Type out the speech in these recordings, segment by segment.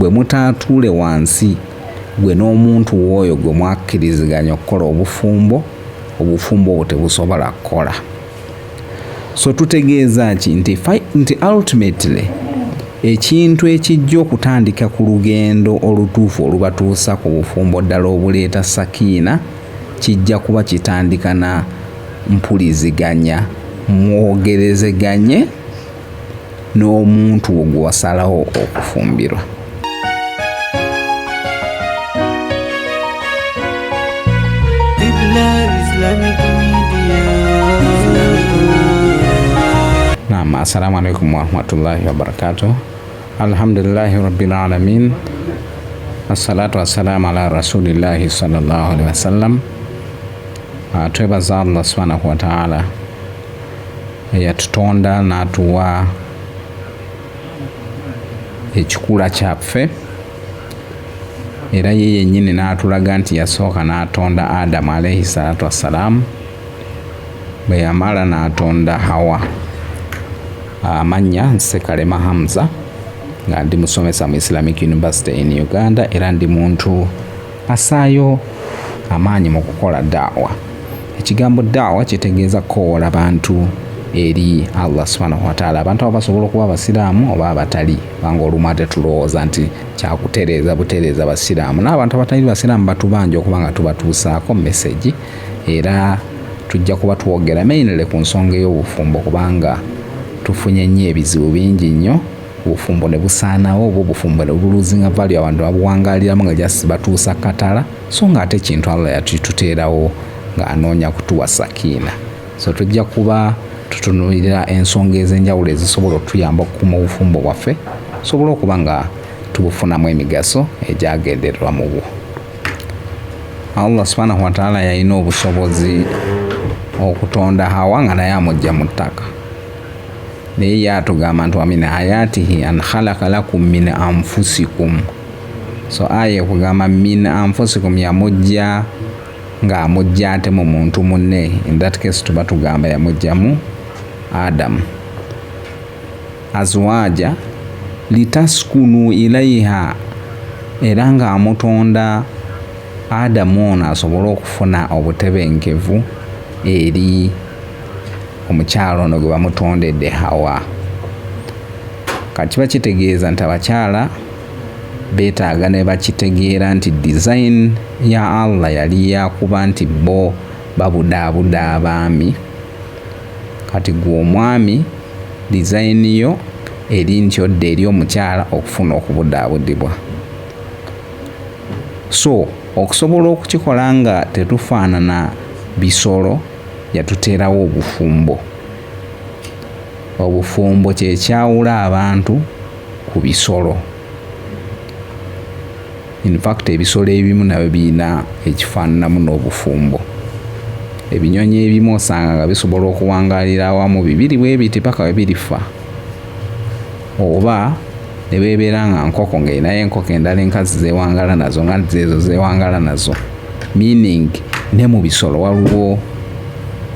bwe mutaatuule wansi gwe n'omuntu woyo gwe mwakkiriziganya okukola obufumbo obwo tebusobola kukola. So tutegeeza ki nti ultimately ekintu ekijja okutandika ku lugendo olutuufu olubatuusa ku bufumbo ddala obuleeta sakiina kijja kuba kitandika na mpuliziganya, mwogerezeganye n'omuntu ogwo wasalawo okufumbirwa. Naam, assalamu alaikum warahmatullahi wabarakatuh. Alhamdulillahi rabbil alamin. Assalatu wassalamu ala rasulillahi sallallahu alaihi wasallam. Twebaza Allah subhanahu wa ta'ala yatutonda n'atuwa ekikula kyaffe era ye yennyini n'atulaga nti yasooka n'atonda Adamu alayhi salatu wassalamu, bwe yamala n'atonda Hawa. Amannya Ssekalema Hamza, nga ndi musomesa mu Islamic University in Uganda era ndi muntu asaayo amaanyi mu kukola da'wa. Ekigambo da'wa kitegeeza koola bantu eri Allah subhanahu wa ta'ala, abantu abo basobola okuba abasiraamu oba abatali, banga olumu ate tulowooza nti kyakutereeza butereeza basiraamu, n'abantu abatali basiraamu batubanja okuba nga tubatuusaako message, era tujja kuba twogera mainly ku nsonga y'obufumbo kubanga tufunye nnyo ebizibu bingi nnyo. Obufumbo ne busaanawo oba obufumbo ne buluzinga value abantu babuwangaaliramu nga just batuusa katala, so nga ate kintu Allah yatuteerawo ng'anoonya kutuwa sakiina. So tujja kuba tutunuulira ensonga ez'enjawulo ezisobola okutuyamba okukuuma obufumbo bwaffe, tusobole okuba nga tubufunamu emigaso egyagendererwa mu bwo. Allah subhanahu wa ta'ala yalina obusobozi okutonda Hawa nga naye amugya mu ttaka, naye yatugamba nti wa min ayatihi an khalaqa lakum min anfusikum. So aya ekugamba min anfusikum yamugja ng'amugja ate mu muntu munne, in that case tuba tugamba yamugjamu Adamu. Azwaja litaskunu ilaiha, era ng'amutonda Adamu ono asobole okufuna obutebenkevu eri omukyala ono gwe bamutondedde Hawa. Kiba kitegeeza nti abakyala beetaaga ne bakitegeera nti design ya Allah yali yakuba nti bo babudaabuda abaami, kati gwe omwami design yo eri ntyodde eri omukyala okufuna okubudaabudibwa. So okusobola okukikola nga tetufaanana bisolo, yatuteerawo obufumbo. Obufumbo kyekyawula abantu ku bisolo. In fact ebisolo ebimu nabyo birina ekifaananamu n'obufumbo. Ebinyonyi ebimu osanga nga bisobola okuwangaalira awamu bibiri bwe biti paka we birifa, oba ne beebeera nga nkoko ng'erinayo enkoko endala enkazi zeewangala nazo nga zeezo zeewangala nazo, meaning ne mu bisolo waliwo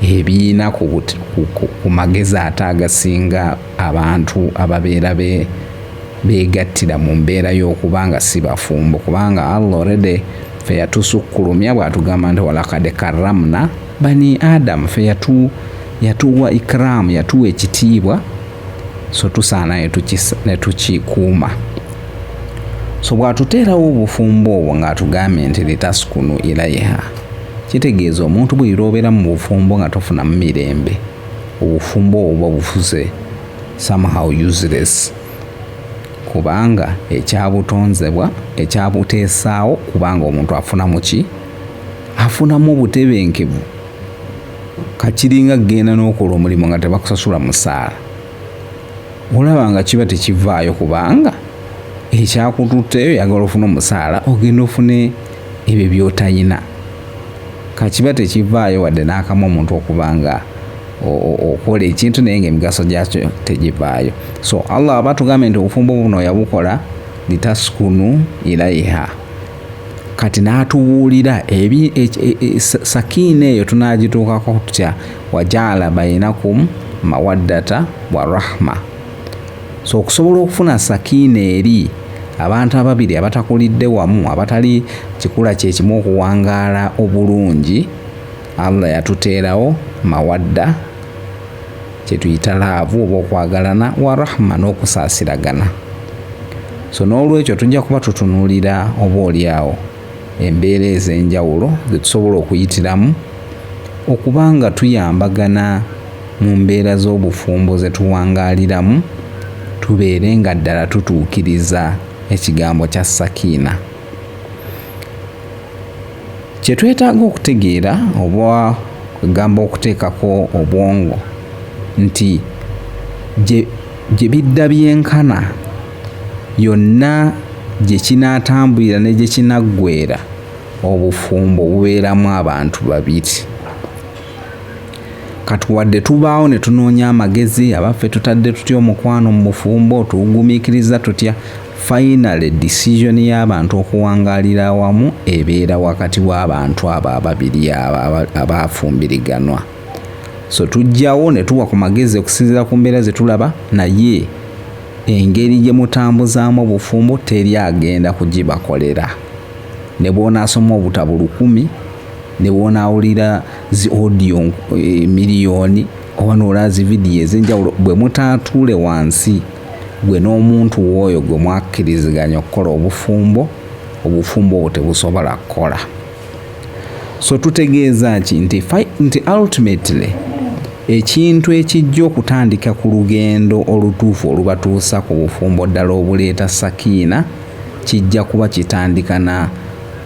ebiina ku magezi ate agasinga abantu ababeera beegattira mu mbeera y'okuba nga si bafumbo, kubanga Allah already ffe yatusukkulumya bw'atugamba nti walakad karramna bani Adam, ffe yatuwa ikram, yatuwa ekitiibwa, so tusaana ne tukikuuma. So bw'atuteerawo obufumbo obwo ng'atugambye nti litaskunu ilaiha, kitegeeza omuntu bw'iroobeera mu bufumbo nga tofunamu mirembe, obufumbo obwo bufuze somehow useless, kubanga ekyabutonzebwa ekyabuteesaawo kubanga omuntu afunamu ki? Afunamu obutebenkevu. Kakiringa genda n'okola omulimu nga tebakusasula musaala, olaba nga kiba tekivaayo kubanga ekyakututteyo yagala ofuna omusaala ogenda ofune ebyo by'otalina. Kakiba tekivaayo wadde n'akamu omuntu okubanga okola ekintu naye ng'emigaso gyakyo tegivaayo. So Allah aba tugambye nti obufumbo buno yabukola litaskunu ilaiha, kati n'atubuulira sakiina eyo tunaagituukako tutya, wajaala bainakum mawaddata wa rahma. So okusobola okufuna sakiina eri abantu ababiri abatakulidde wamu abatali kikula kye kimu okuwangaala obulungi, Allah yatuteerawo mawadda kye tuyita laavu oba okwagalana, wa rahma n'okusaasiragana. So n'olwekyo tujja kuba tutunuulira oba oliawo embeera ez'enjawulo ze tusobola okuyitiramu okubanga tuyambagana mu mbeera z'obufumbo ze tuwangaaliramu, tubeere nga ddala tutuukiriza ekigambo kya sakiina. Kye twetaaga okutegeera oba kugamba okuteekako obwongo nti gye bidda byenkana yonna gye kinaatambulira ne gye kinaggweera, obufumbo bubeeramu abantu babiri. Katuwadde tubaawo ne tunoonya amagezi, abaffe tutadde tutya omukwano mu bufumbo, tugumiikiriza tutya, final decision y'abantu okuwangaalira awamu ebeera wakati w'abantu abo ababiri abaafumbiriganwa. So tujjawo ne tuwa ku magezi okusinziira ku mbeera ze tulaba, naye engeri gye mutambuzaamu obufumbo teri agenda kugibakolera. Ne bw'onaasoma obutabo 1,000, ne bw'onaawulira zi audio miliyoni oba n'olaba zi vidiyo ez'enjawulo, bwe mutaatuule wansi gwe n'omuntu w'oyo gwe mwakkiriziganya okukola obufumbo obwo tebusobola kukola. So tutegeeza ki nti ultimately ekintu ekijja okutandika ku lugendo olutuufu olubatuusa ku bufumbo ddala obuleeta sakiina kijja kuba kitandika na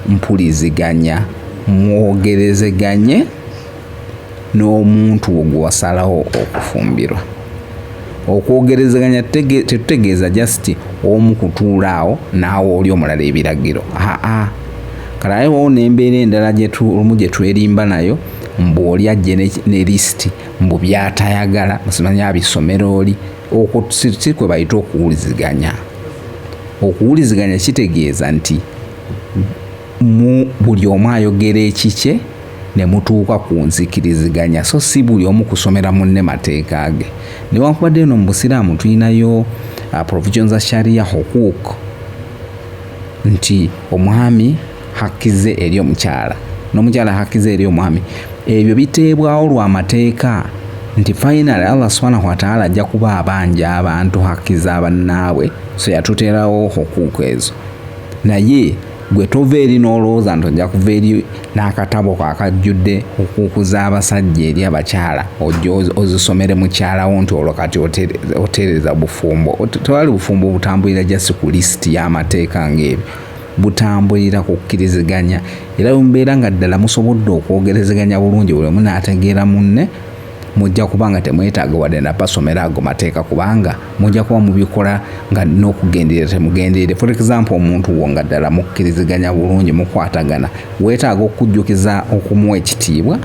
mpuliziganya, mwogerezeganye n'omuntu ogwo wasalawo okufumbirwa. Okwogerezeganya tetutegeeza just omu kutuula awo naawe oli omulala ebiragiro. Kalaye wawo n'embeera endala olumu gye twerimba nayo, mbu oli ajje ne lisiti mbu byatayagala, musimanyi abisomera oli. Okwo si kwe bayita okuwuliziganya. Okuwuliziganya kitegeeza nti buli omu ayogera ekikye ne mutuuka ku nzikiriziganya, so si buli omu kusomera munne mateeka ge. Newankubadde eno mu Busiraamu tulinayo provisions za sharia hukuk, nti omwami hakkize eri omukyala n'omukyala hakkize eri omwami. Ebyo biteebwawo lwa mateeka nti final Allah subhanahu wa ta'ala ajja kuba abanja abantu hakkiza abannaabwe, so yatuteerawo hukuk ezo. Naye gwe tova eri n'olowooza nti ojja kuva eri n'akatabo akajjudde hukuku z'abasajja eri abakyala ojja ozisomere mukyalawo nti olwo kati oteereza bufumbo. Tewali bufumbo butambulira just ku lisiti y'amateeka ng'ebyo, butambulira ku kkiriziganya. Era mbeera nga ddala musobodde okwogerezeganya bulungi, buli omu n'ategeera munne, mujja kuba nga temwetaaga wadde napasomera ago mateeka, kubanga mujja kuba mubikola nga n'okugenderera temugenderere. For example, omuntu wo nga ddala mukkiriziganya bulungi, mukwatagana, weetaaga okujjukiza okumuwa ekitiibwa?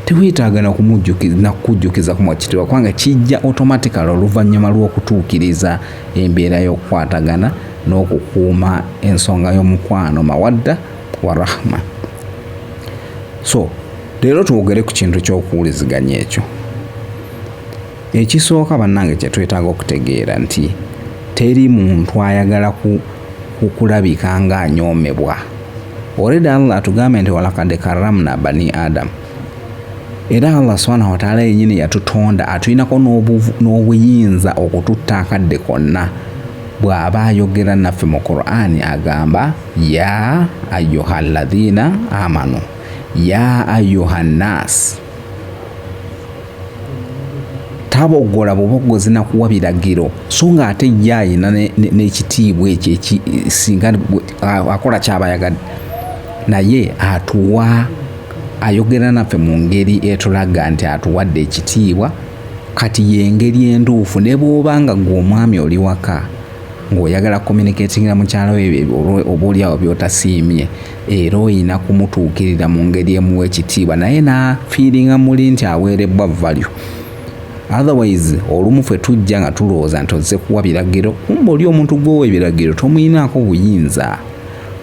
Teweetaaga nakujjukiza kumuwa ekitiibwa, kubanga kijja automatically oluvannyuma lw'okutuukiriza embeera y'okukwatagana n'okukuuma ensonga y'omukwano, mawadda wa rahma. So leero twogere ku kintu ky'okuwuliziganya ekyo. Ekisooka bannange kye twetaaga okutegeera nti teri muntu ayagala kulabika nga anyoomebwa. Already Allah atugambye nti walakad karramna bani Adam. Era Allah subhanahu wa ta'ala yennyini yatutonda, atulinako n'obuyinza okututta akadde konna. Bw'aba ayogera naffe mu Qur'ani agamba ya ayyuhalladhina amanu, ya ayyuhannas. Taboggola bubogozi na kuwa biragiro, so nga ate ye ayina n'ekitiibwa ekyo singa akola ky'abayagadde, naye atuwa, ayogera naffe mu ngeri etulaga nti atuwadde ekitiibwa. Kati y'engeri entuufu, ne bw'obanga gwe omwami oli waka ng'oyagala communicatingira mukyala we oba oliawo by'otasiimye, era oyina kumutuukirira mu ngeri emuwa ekitiibwa, naye naafiiringa muli nti aweerebbwa value. Otherwise olumu ffe tujja nga tulowooza nti ozze kuwa biragiro, kumbe oli omuntu gw'owa ebiragiro tomuyinaako buyinza,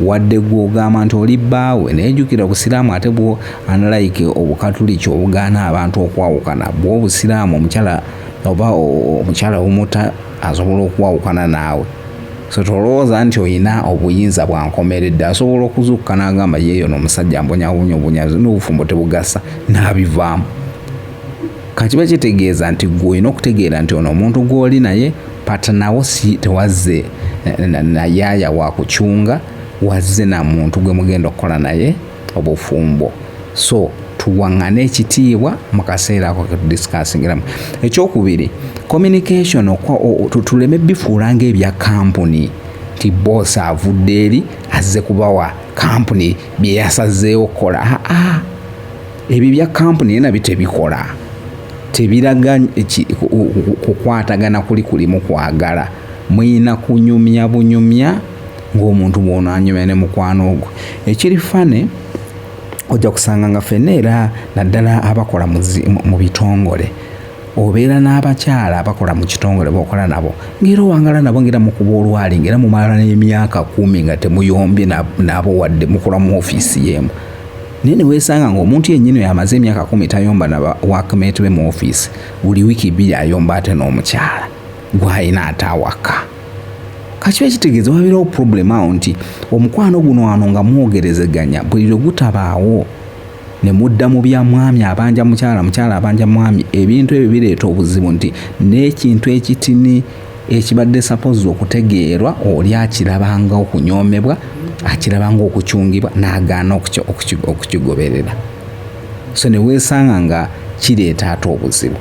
wadde gw'ogamba nti oli bbaawe. Naye jjukira Busiraamu ate bwo unlike Obukatuliki obugaana abantu okwawukana, bw'Obusiraamu omukyala oba omukyala omuta asobola okwawukana naawe. so tolowooza nti olina obuyinza bwa nkomeredde. Asobola okuzuukuka n'agamba yeeyo n'omusajja mbonyawunya obunyazi n'obufumbo tebugasa n'abivaamu. Kakiba kitegeeza nti gwe olina okutegeera nti ono omuntu gw'oli naye patanawo si tewazze nayaaya wa kucunga, wazze na muntu gwe mugenda okukola naye obufumbo. So tuwaŋŋane ekitiibwa mu kaseera ako ketudisikaasingiramu. Ekyokubiri, communication tuleme bifuula ng'ebya kampuni ti boss avudde eri azze kubawa kampuni bye yasazeewo okukola. Ebyo bya kampuni yena bitebikola, tebiraga kukwatagana kulimu kwagala. Muyina kunyumya bunyumya ng'omuntu bw'ono anyumya ne mukwano gwe. Ekiri fane ojja kusanga nga ffenna era naddala abakola mu bitongole, obeera n'abakyala abakola mu kitongole b'okola nabo ng'era owangala nabo ng'era mukuba olwali ng'era mumala n'emyaka 10 nga temuyombye nabo wadde mukola mu ofiisi y'emu. Naye ne weesanga ng'omuntu yennyini yamaze emyaka 10 tayomba na workmate be mu ofiisi, buli wiiki 2 ayomba ate n'omukyala gw'ayina ate awaka. Kakiba kitegeeza wabeerawo problem awo nti omukwano guno wano nga mwogerezeganya buli lwe gutabaawo ne mudda mu bya mwami abanja mukyala, mukyala abanja mwami, ebintu ebyo bireeta obuzibu nti n'ekintu ekitini ekibadde suppose okutegeerwa oli akirabanga okunyoomebwa, akirabanga okucungibwa n'agaana okukigoberera. So ne weesanga nga kireeta ate obuzibu.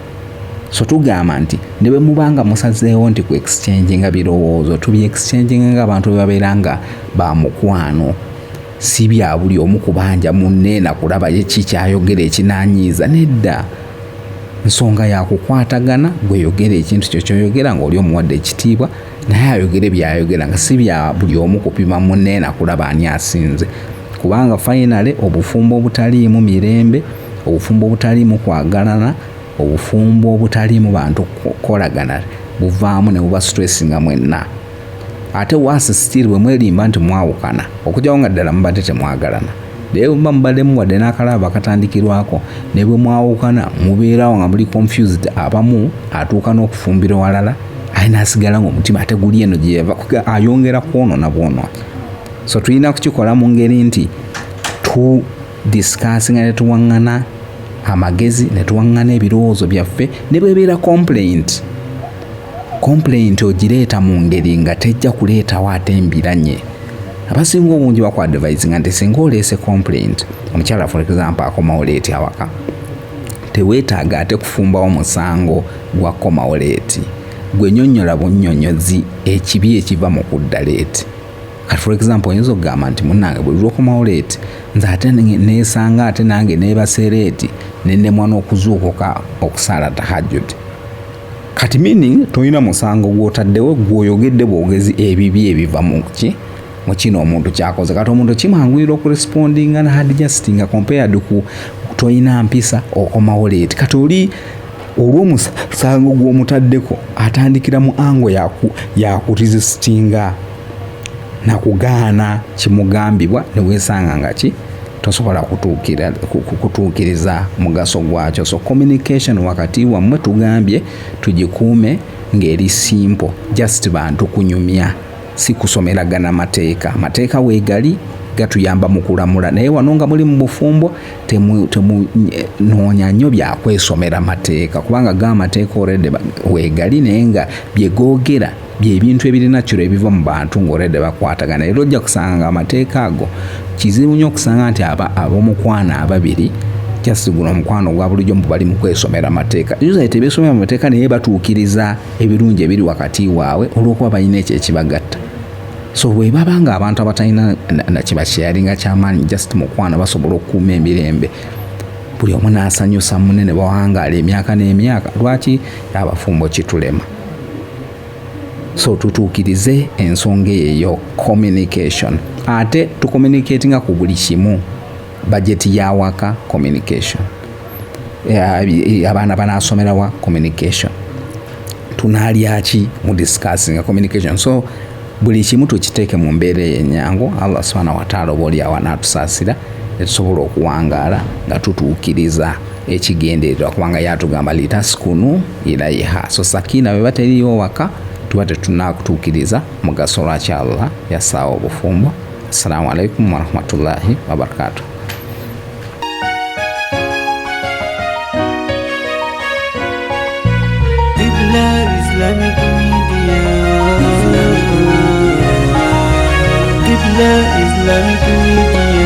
So tugamba nti ne bwe mubanga musazeewo nti ku exchange nga birowoozo, tubi exchange nga abantu babeera nga ba mukwano, si bya buli omu kubanja munne na kulaba ye kikyayogera ekinaanyiiza. Nedda, nsonga ya kukwatagana, gweyogera ekintu kyo kyoyogera ng'oli omuwadde ekitiibwa, naye ayogere byayogera nga si bya buli omu kupima munne na kulaba ani asinze. Kubanga finally obufumbo obutaliimu mirembe, obufumbo obutaliimu kwagalana, obufumbo obutaliimu bantu kukolagana buvaamu ne buba stress nga mwenna. Ate wasi still bwe mwerimba nti mwawukana okujyawo nga ddala mubadde temwagalana, naye bwe mubadde muwadde n'akalaba akatandikirwako ne bwe mwawukana mubeerawo nga muli confused, abamu atuuka n'okufumbira walala ayina asigala ng'omutima ate guli eno gye yava ayongera kwonoona bwonoona. So tulina kukikola mu ngeri nti tu discussinga ne tuwaŋŋana amagezi ne tuwaŋŋana ebirowoozo byaffe. Ne bwebeera complaint ogireeta mu ngeri nga tejja kuleetawo ate embiranye. Abasinga obungi bakwadvisinga nti singa oleese complaint, omukyala for example akomawo leeti awaka, teweetaaga ate kufumbawo musango gwa komawo leeti. Gwe nnyonnyola bunnyonnyozi ekibi ekiva mu kudda leeti. Kati for example oyinza okugamba nti munnange buli lw'okomawo leeti nze ate neesanga ate nange neebase leeti nennemwa n'okuzuukuka okusala tahajjud. Kati meaning tolina musango gw'otaddewo gw'oyogedde bwogezi ebibi ebiva mu kino omuntu kyakoze. Kati omuntu kimwanguyira okurespondinga na adjustinga compared ku tolina mpisa okomawo leeti. Kati oli olw'omusango gw'omutaddeko atandikira mu ango yakuresistinga na kugaana kimugambibwa, ne weesanga nga tosobola kutuukiriza mugaso gwakyo. So communication wakati wammwe tugambye tugikuume ng'eri simple, just bantu kunyumya, si kusomeragana mateeka. Mateeka weegali gatuyamba mu kulamula, naye wano nga muli mu bufumbo temunoonya nnyo byakwesomera mateeka, kubanga amateeka already weegali naye nga byegoogera byebintu ebirina kiro ebiva mu bantu ng'olredde bakwatagana. Era ojja kusanga nga amateeka ago kizibu nnyo okusanga nti ab'omukwano ababiri just guno omukwano gwa bulijjo bali mu kwesomera amateeka. Usually tebeesomera amateeka naye batuukiriza ebirungi ebiri wakati waabwe olw'okuba balina ekyo ekibagatta. So bwe baba nga abantu abatalina na kibakyalinga ky'amaanyi just mukwano basobola okukuuma emirembe, buli omu n'asanyusa munne ne bawangaala emyaka n'emyaka. Lwaki abafumbo kitulema? So tutuukirize ensonga eyo communication. Ate tucommunicatinga ku buli kimu. Budget y'awaka communication. Abaana banaasomerawa communication. Tunaalya ki mu discussing communication. So buli kimu tukiteeke mu mbeera y'ennyangu. Allah subhanahu wa ta'ala oba oli awo anaatusaasira ne tusobola okuwangaala nga tutuukiriza ekigendererwa, kubanga yatugamba litaskunu ilaiha. So sakina bwe bateriyo waka tuba tetunakutuukiriza mugaso lwaki Allah yassaawo obufumbo. Assalamu alaikum warahmatullahi wabarakatuh. Islamic Media. Islamic Media.